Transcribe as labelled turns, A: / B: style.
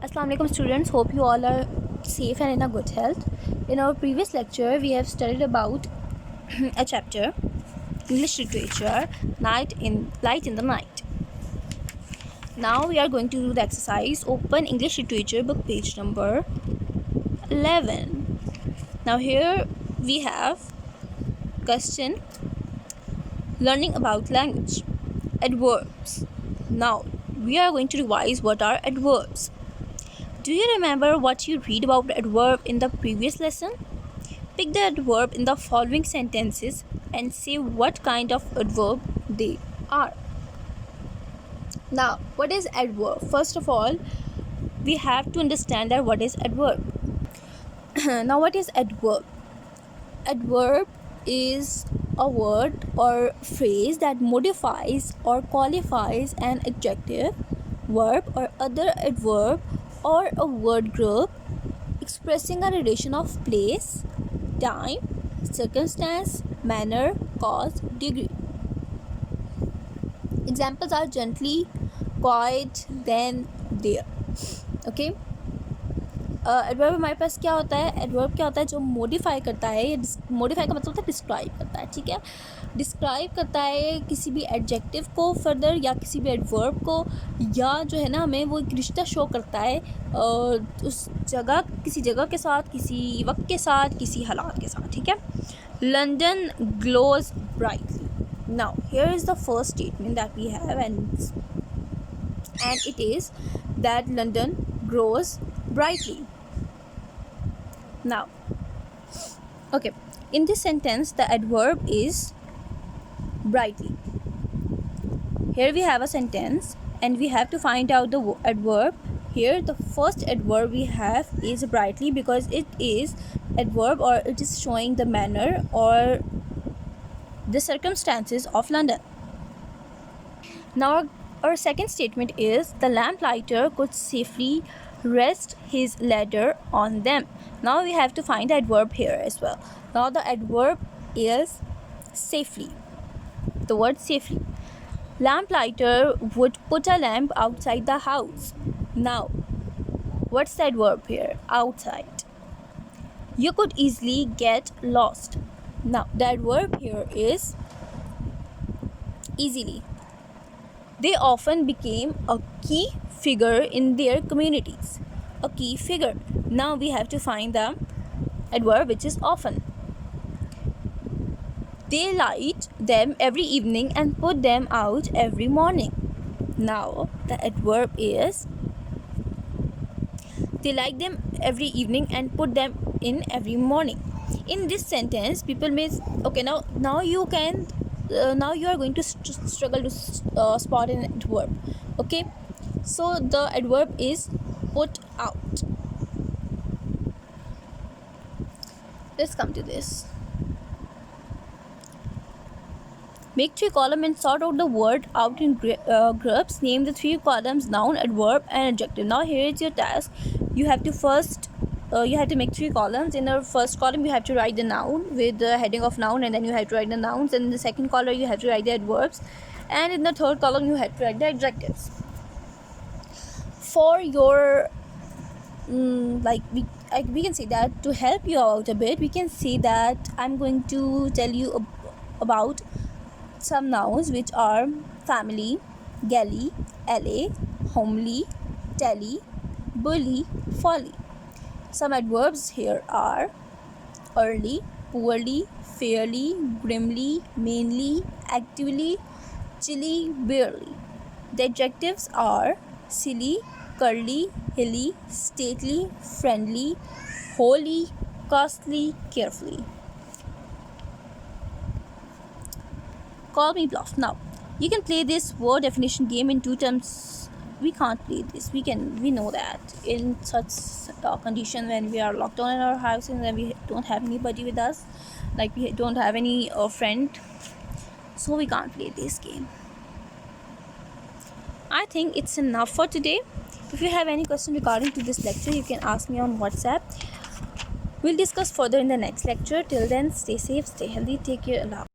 A: Assalamu alaikum students, hope you all are safe and in a good health. In our previous lecture we have studied about a chapter, English literature, Light in the Night. Now we are going to do the exercise. Open English literature book, page number 11. Now here we have question, learning about language. Adverbs. Now we are going to revise what are adverbs. Do you remember what you read about adverb in the previous lesson? Pick the adverb in the following sentences and say what kind of adverb they are. Now, what is adverb? First of all, we have to understand that what is adverb. Now, what is adverb? Adverb is a word or phrase that modifies or qualifies an adjective, verb or other adverb or a word group expressing a relation of place, time, circumstance, manner, cause, degree. Examples are gently, quiet, then, there. Okay. Adverb हमारे पास क्या होता है? Adverb क्या होता है? जो modify करता है, मॉडिफाई का मतलब होता है डिस्क्राइब करता है, ठीक है। डिस्क्राइब करता है किसी भी एडजेक्टिव को फर्दर या किसी भी एडवर्ब को, या जो है ना हमें वो एक रिश्ता शो करता है उस जगह, किसी जगह के साथ, किसी वक्त के साथ, किसी हालात के साथ, ठीक है। London glows brightly. Now here is the first statement that we have and it is that London grows brightly. Now, okay, in this sentence the adverb is brightly. Here we have a sentence and we have to find out the adverb. Here the first adverb we have is brightly because it is adverb or it is showing the manner or the circumstances of London. Now our second statement is the lamplighter could safely rest his ladder on them. Now we have to find the adverb here as well. Now the adverb is safely. The word safely. Lamplighter would put a lamp outside the house. Now, what's the adverb here? Outside. You could easily get lost. Now, the adverb here is easily. They often became a key figure in their communities. A key figure. Now we have to find the adverb which is often. They light them every evening and put them out every morning. Now the adverb is they light them every evening and put them in every morning. In this sentence, people may now you can. Now you are going to struggle to spot an adverb. Okay, so the adverb is put out. Let's come to this. Make 3 columns and sort out the word out in groups. Name the 3 columns: noun, adverb and adjective. Now here is your task. You have to first you have to make 3 columns. In the first column you have to write the noun with the heading of noun, and then you have to write the nouns, and in the second column you have to write the adverbs, and in the third column you have to write the adjectives. For your we can say that to help you out a bit, we can say that I'm going to tell you about some nouns which are family, galley, LA, homely, tally, bully, folly. Some adverbs here are early, poorly, fairly, grimly, mainly, actively, chilly, barely. The adjectives are silly, curly, hilly, stately, friendly, holy, costly, carefully. Call me bluff. Now you can play this word definition game in 2 terms. We can't play this. We know that in such condition when we are locked down in our house and then we don't have anybody with us, like we don't have any friend, so we can't play this game. I think it's enough for today. If you have any question regarding to this lecture, you can ask me on WhatsApp. We'll discuss further in the next lecture. Till then, stay safe, stay healthy, take care. Allah.